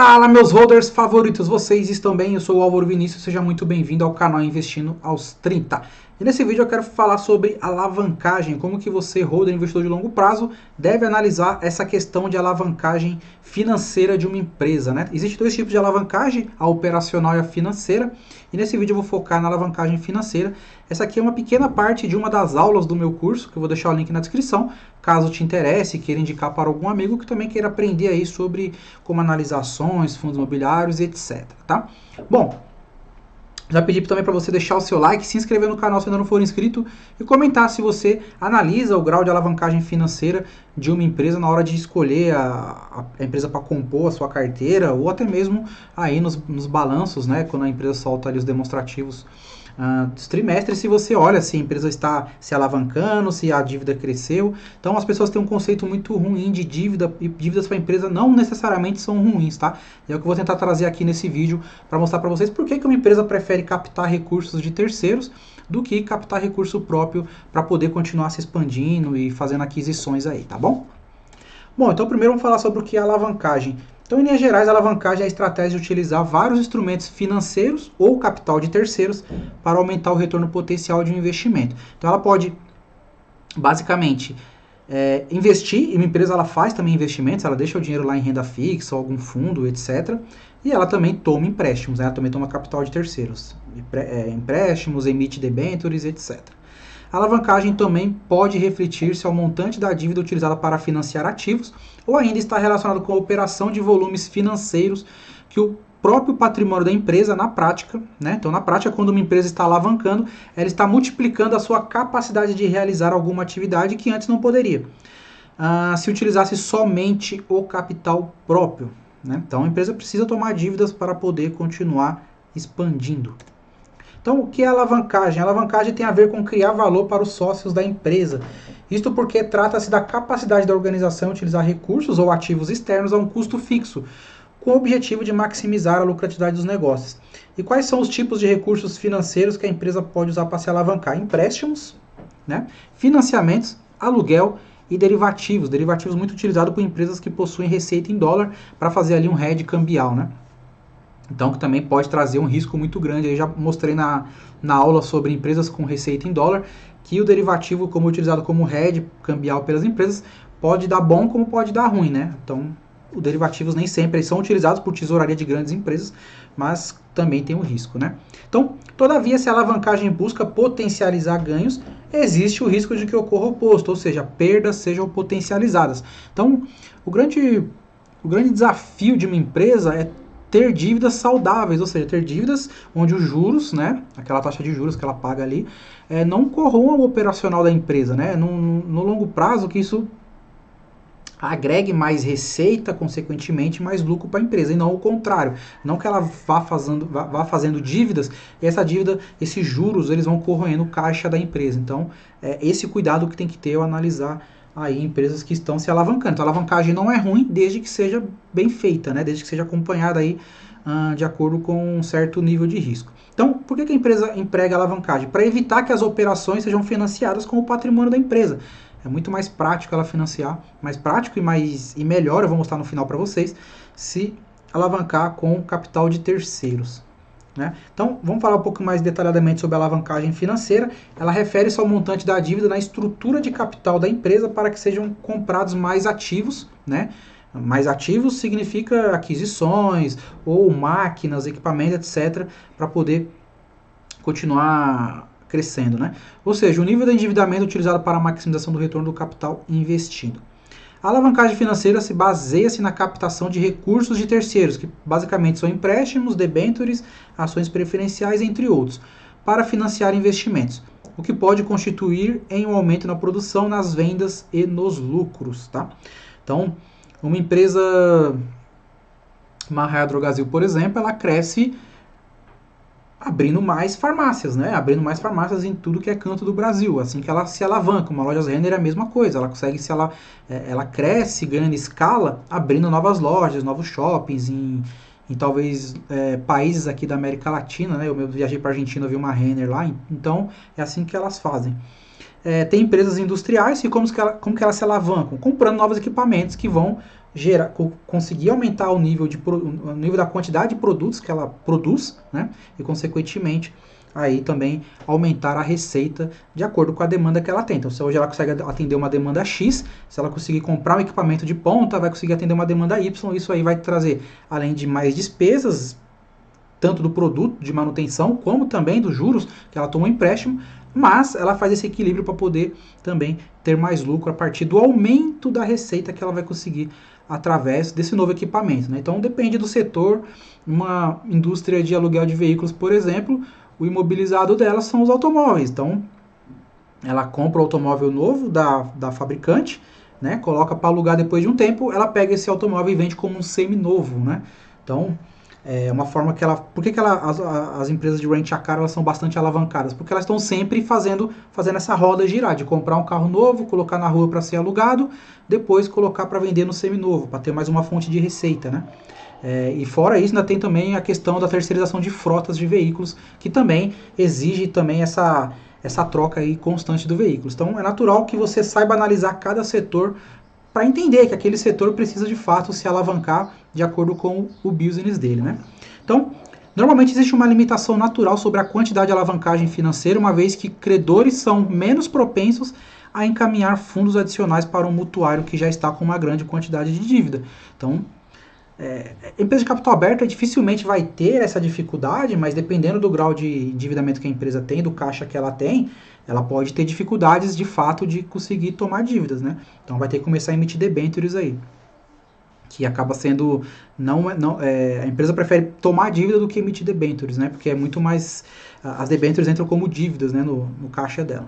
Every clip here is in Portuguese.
Fala, meus holders favoritos, vocês estão bem? Eu sou o Álvaro Vinícius, seja muito bem-vindo ao canal Investindo aos 30. E nesse vídeo eu quero falar sobre alavancagem, como que você, holder, investidor de longo prazo, deve analisar essa questão de alavancagem financeira de uma empresa, né? Existem dois tipos de alavancagem, a operacional e a financeira, e nesse vídeo eu vou focar na alavancagem financeira. Essa aqui é uma pequena parte de uma das aulas do meu curso, que eu vou deixar o link na descrição, caso te interesse e queira indicar para algum amigo que também queira aprender aí sobre como analisar ações, fundos imobiliários, etc, tá? Bom, já pedi também para você deixar o seu like, se inscrever no canal se ainda não for inscrito e comentar se você analisa o grau de alavancagem financeira de uma empresa na hora de escolher a empresa para compor a sua carteira ou até mesmo aí nos balanços, né, quando a empresa solta ali os demonstrativos dos trimestres, se você olha se a empresa está se alavancando, se a dívida cresceu. Então as pessoas têm um conceito muito ruim de dívida, e dívidas para a empresa não necessariamente são ruins, tá? É o que eu vou tentar trazer aqui nesse vídeo para mostrar para vocês por que uma empresa prefere captar recursos de terceiros do que captar recurso próprio para poder continuar se expandindo e fazendo aquisições aí, tá bom? Bom, então primeiro vamos falar sobre o que é alavancagem. Então, em linhas gerais, a alavancagem é a estratégia de utilizar vários instrumentos financeiros ou capital de terceiros para aumentar o retorno potencial de um investimento. Então, ela pode, basicamente, investir, e uma empresa ela faz também investimentos, ela deixa o dinheiro lá em renda fixa, ou algum fundo, etc. E ela também toma empréstimos, né? Ela também toma capital de terceiros, empréstimos, emite debêntures, etc. A alavancagem também pode refletir-se ao montante da dívida utilizada para financiar ativos ou ainda está relacionado com a operação de volumes financeiros que o próprio patrimônio da empresa na prática, né? Então, na prática, quando uma empresa está alavancando, ela está multiplicando a sua capacidade de realizar alguma atividade que antes não poderia, se utilizasse somente o capital próprio, né? Então, a empresa precisa tomar dívidas para poder continuar expandindo. Então, o que é alavancagem? A alavancagem tem a ver com criar valor para os sócios da empresa. Isto porque trata-se da capacidade da organização utilizar recursos ou ativos externos a um custo fixo, com o objetivo de maximizar a lucratividade dos negócios. E quais são os tipos de recursos financeiros que a empresa pode usar para se alavancar? Empréstimos, né? Financiamentos, aluguel e derivativos. Derivativos muito utilizados por empresas que possuem receita em dólar para fazer ali um hedge cambial, né? Então, que também pode trazer um risco muito grande. Eu já mostrei na aula sobre empresas com receita em dólar, que o derivativo, como utilizado como hedge cambial pelas empresas, pode dar bom como pode dar ruim, né? Então, os derivativos nem sempre são utilizados por tesouraria de grandes empresas, mas também tem um risco, né? Então, todavia, se a alavancagem busca potencializar ganhos, existe o risco de que ocorra o oposto, ou seja, perdas sejam potencializadas. Então, o grande desafio de uma empresa é ter dívidas saudáveis, ou seja, ter dívidas onde os juros, né, aquela taxa de juros que ela paga ali, não corroam o operacional da empresa, né, no longo prazo que isso agregue mais receita, consequentemente mais lucro para a empresa, e não o contrário, não que ela vá fazendo dívidas, e essa dívida, esses juros, eles vão corroendo o caixa da empresa. Então, esse cuidado que tem que ter ao analisar aí empresas que estão se alavancando. Então, a alavancagem não é ruim desde que seja bem feita, né? Desde que seja acompanhada aí de acordo com um certo nível de risco. Então, por que a empresa emprega alavancagem? Para evitar que as operações sejam financiadas com o patrimônio da empresa. É muito mais prático ela financiar, mais prático e melhor, eu vou mostrar no final para vocês, se alavancar com capital de terceiros. Né? Então, vamos falar um pouco mais detalhadamente sobre a alavancagem financeira. Ela refere-se ao montante da dívida na estrutura de capital da empresa para que sejam comprados mais ativos. Né? Mais ativos significa aquisições ou máquinas, equipamentos, etc., para poder continuar crescendo. Né? Ou seja, o nível de endividamento utilizado para a maximização do retorno do capital investido. A alavancagem financeira se baseia-se na captação de recursos de terceiros, que basicamente são empréstimos, debêntures, ações preferenciais, entre outros, para financiar investimentos, o que pode constituir em um aumento na produção, nas vendas e nos lucros. Tá? Então, uma empresa, uma Raia Drogasil, por exemplo, ela cresce abrindo mais farmácias, né? Abrindo mais farmácias em tudo que é canto do Brasil, assim que ela se alavanca. Uma Lojas Renner é a mesma coisa, ela consegue ela cresce, ganhando escala, abrindo novas lojas, novos shoppings em talvez países aqui da América Latina, né? Eu viajei para a Argentina, vi uma Renner lá, então é assim que elas fazem. Tem empresas industriais e como que elas se alavancam? Comprando novos equipamentos que vão conseguir aumentar o nível da quantidade de produtos que ela produz, né? E consequentemente aí também aumentar a receita de acordo com a demanda que ela tem. Então, se hoje ela consegue atender uma demanda X, se ela conseguir comprar um equipamento de ponta, vai conseguir atender uma demanda Y, isso aí vai trazer, além de mais despesas, tanto do produto de manutenção, como também dos juros que ela tomou empréstimo, mas ela faz esse equilíbrio para poder também ter mais lucro a partir do aumento da receita que ela vai conseguir através desse novo equipamento, né? Então depende do setor. Uma indústria de aluguel de veículos, por exemplo, o imobilizado dela são os automóveis. Então ela compra o automóvel novo da fabricante, né? Coloca para alugar depois de um tempo, ela pega esse automóvel e vende como um semi-novo, né? Então é uma forma que ela... Por que as empresas de rent-a-car elas são bastante alavancadas? Porque elas estão sempre fazendo essa roda girar, de comprar um carro novo, colocar na rua para ser alugado, depois colocar para vender no seminovo, para ter mais uma fonte de receita, né? E fora isso, ainda tem também a questão da terceirização de frotas de veículos, que também exige também essa troca aí constante do veículo. Então é natural que você saiba analisar cada setor para entender que aquele setor precisa de fato se alavancar de acordo com o business dele, né? Então, normalmente existe uma limitação natural sobre a quantidade de alavancagem financeira, uma vez que credores são menos propensos a encaminhar fundos adicionais para um mutuário que já está com uma grande quantidade de dívida. Então, a empresa de capital aberto dificilmente vai ter essa dificuldade, mas dependendo do grau de endividamento que a empresa tem, do caixa que ela tem, ela pode ter dificuldades de fato de conseguir tomar dívidas, né? Então vai ter que começar a emitir debêntures aí, que acaba sendo... a empresa prefere tomar dívida do que emitir debêntures, né? Porque é muito mais... As debêntures entram como dívidas, né, no caixa dela.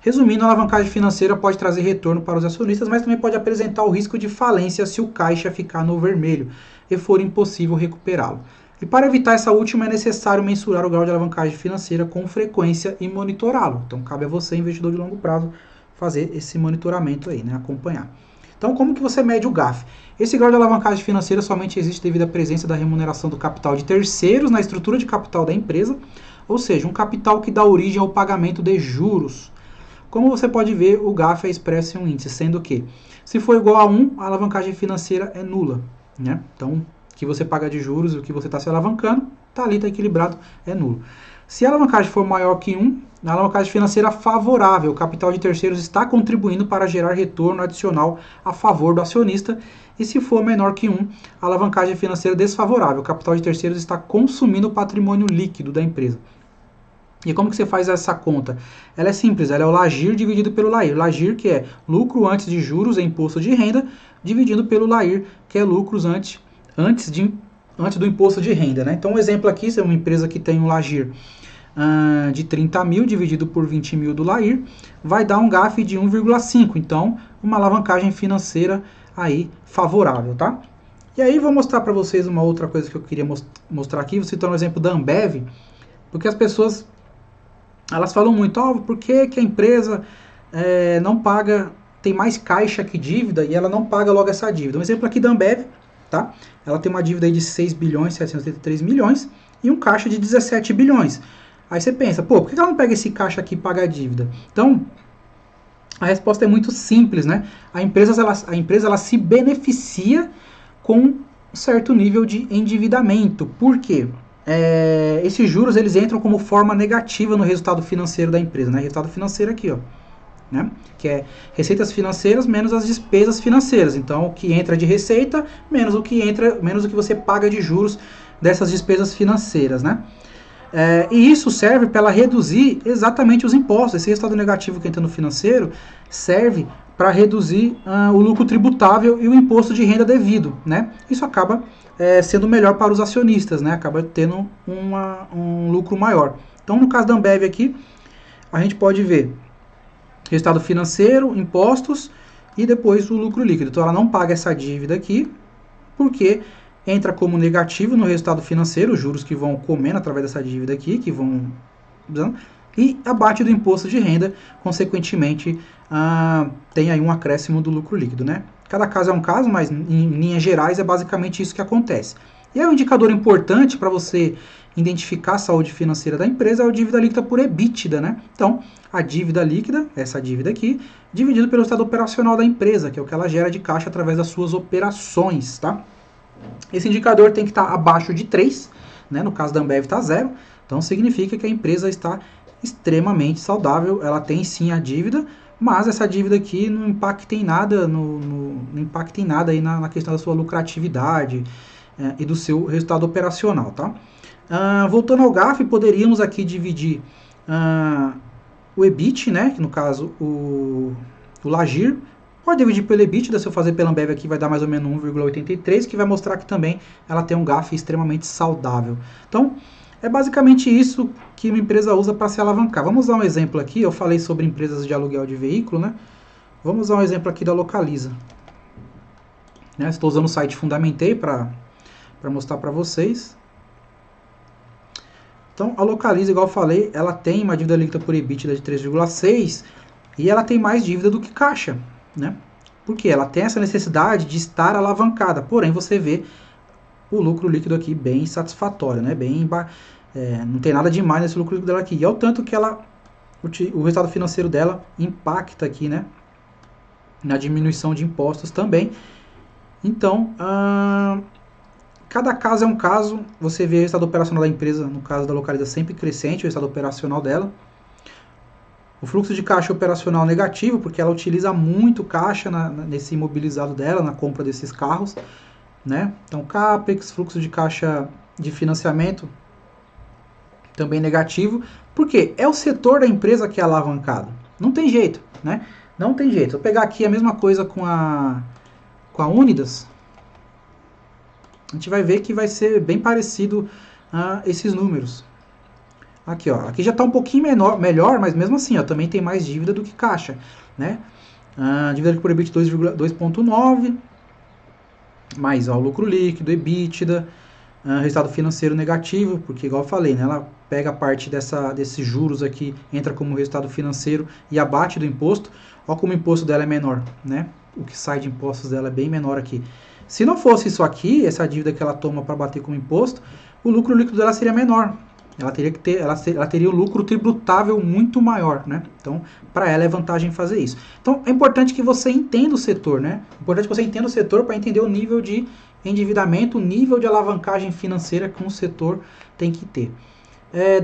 Resumindo, a alavancagem financeira pode trazer retorno para os acionistas, mas também pode apresentar o risco de falência se o caixa ficar no vermelho e for impossível recuperá-lo. E para evitar essa última, é necessário mensurar o grau de alavancagem financeira com frequência e monitorá-lo. Então, cabe a você, investidor de longo prazo, fazer esse monitoramento aí, né? Acompanhar. Então, como que você mede o GAF? Esse grau de alavancagem financeira somente existe devido à presença da remuneração do capital de terceiros na estrutura de capital da empresa, ou seja, um capital que dá origem ao pagamento de juros. Como você pode ver, o GAF é expresso em um índice, sendo que, se for igual a 1, a alavancagem financeira é nula, né? Então, o que você paga de juros e o que você está se alavancando, está ali, está equilibrado, é nulo. Se a alavancagem for maior que 1, a alavancagem financeira favorável, o capital de terceiros está contribuindo para gerar retorno adicional a favor do acionista. E se for menor que 1, a alavancagem financeira desfavorável, o capital de terceiros está consumindo o patrimônio líquido da empresa. E como que você faz essa conta? Ela é simples, ela é o LAGIR dividido pelo LAIR. LAGIR, que é lucro antes de juros e imposto de renda, dividido pelo LAIR, que é lucros antes do imposto de renda, né? Então, um exemplo aqui, se é uma empresa que tem um LAGIR de 30 mil dividido por 20 mil do LAIR, vai dar um GAF de 1,5. Então, uma alavancagem financeira aí favorável, tá? E aí, vou mostrar para vocês uma outra coisa que eu queria mostrar aqui. Vou citar um exemplo da Ambev, porque as pessoas... Elas falam muito, por que a empresa não paga, tem mais caixa que dívida e ela não paga logo essa dívida. Um exemplo aqui da Ambev, tá? Ela tem uma dívida aí de 6 bilhões 783 milhões e um caixa de 17 bilhões. Aí você pensa, por que ela não pega esse caixa aqui e paga a dívida? Então, a resposta é muito simples, né? A empresa ela se beneficia com um certo nível de endividamento. Por quê? Esses juros eles entram como forma negativa no resultado financeiro da empresa, né? Resultado financeiro aqui, ó, né? Que é receitas financeiras menos as despesas financeiras. Então, o que entra de receita menos o que você paga de juros dessas despesas financeiras, né? E isso serve para ela reduzir exatamente os impostos. Esse resultado negativo que entra no financeiro serve para reduzir o lucro tributável e o imposto de renda devido, né? Isso acaba sendo melhor para os acionistas, né? Acaba tendo um lucro maior. Então, no caso da Ambev aqui, a gente pode ver resultado financeiro, impostos e depois o lucro líquido. Então, ela não paga essa dívida aqui, porque entra como negativo no resultado financeiro, os juros que vão comendo através dessa dívida aqui, que vão... E abate do imposto de renda, consequentemente, tem aí um acréscimo do lucro líquido, né? Cada caso é um caso, mas em linhas gerais é basicamente isso que acontece. E aí um indicador importante para você identificar a saúde financeira da empresa é a dívida líquida por EBITDA, né? Então, a dívida líquida, essa dívida aqui, dividido pelo estado operacional da empresa, que é o que ela gera de caixa através das suas operações, tá? Esse indicador tem que estar abaixo de 3, né? No caso da Ambev está 0, então significa que a empresa está extremamente saudável, ela tem sim a dívida, mas essa dívida aqui não impacta em nada, não impacta em nada aí na questão da sua lucratividade e do seu resultado operacional, tá? Voltando ao GAF, poderíamos aqui dividir o EBIT, né, que no caso o LAGIR, pode dividir pelo EBITDA, se eu fazer pela Ambev aqui vai dar mais ou menos 1,83, que vai mostrar que também ela tem um GAF extremamente saudável. Então, é basicamente isso que uma empresa usa para se alavancar. Vamos usar um exemplo aqui, eu falei sobre empresas de aluguel de veículo, né? Vamos usar um exemplo aqui da Localiza. Né? Estou usando o site Fundamentei para mostrar para vocês. Então, a Localiza, igual eu falei, ela tem uma dívida líquida por EBITDA de 3,6 e ela tem mais dívida do que caixa, né? Porque ela tem essa necessidade de estar alavancada, porém você vê o lucro líquido aqui bem satisfatório, né? Não tem nada demais nesse lucro líquido dela aqui. E é o tanto que o resultado financeiro dela impacta aqui, né? Na diminuição de impostos também. Então, cada caso é um caso. Você vê o resultado operacional da empresa, no caso da Localiza, sempre crescente, o resultado operacional dela. O fluxo de caixa operacional negativo, porque ela utiliza muito caixa nesse imobilizado dela, na compra desses carros, né? Então, CAPEX, fluxo de caixa de financiamento, também negativo, porque é o setor da empresa que é alavancado. Não tem jeito, né? Não tem jeito. Se eu pegar aqui a mesma coisa com a Unidas, a gente vai ver que vai ser bem parecido a esses números. Aqui, ó, aqui já está um pouquinho melhor, mas mesmo assim, ó, também tem mais dívida do que caixa, né? Dívida por EBITDA 2,9, mais ó, o lucro líquido, EBITDA, resultado financeiro negativo, porque igual eu falei, né, ela pega a parte desses juros aqui, entra como resultado financeiro e abate do imposto. Olha como o imposto dela é menor, né? O que sai de impostos dela é bem menor aqui. Se não fosse isso aqui, essa dívida que ela toma para bater com o imposto, o lucro líquido dela seria menor. Ela teria o lucro tributável muito maior, né? Então, para ela é vantagem fazer isso. Então, é importante que você entenda o setor, né? É importante que você entenda o setor para entender o nível de endividamento, o nível de alavancagem financeira que um setor tem que ter.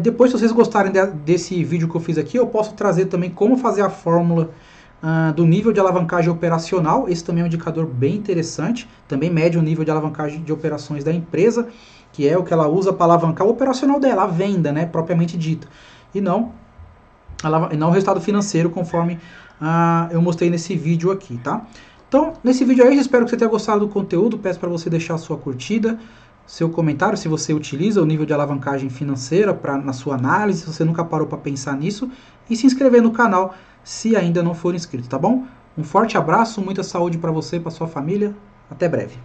Depois, se vocês gostarem desse vídeo que eu fiz aqui, eu posso trazer também como fazer a fórmula do nível de alavancagem operacional. Esse também é um indicador bem interessante. Também mede o nível de alavancagem de operações da empresa, que é o que ela usa para alavancar o operacional dela, a venda, né, propriamente dita. E não o resultado financeiro, conforme eu mostrei nesse vídeo aqui, tá? Então, nesse vídeo aí, eu espero que você tenha gostado do conteúdo. Peço para você deixar a sua curtida, seu comentário, se você utiliza o nível de alavancagem financeira na sua análise, se você nunca parou para pensar nisso, e se inscrever no canal se ainda não for inscrito, tá bom? Um forte abraço, muita saúde para você e para sua família. Até breve.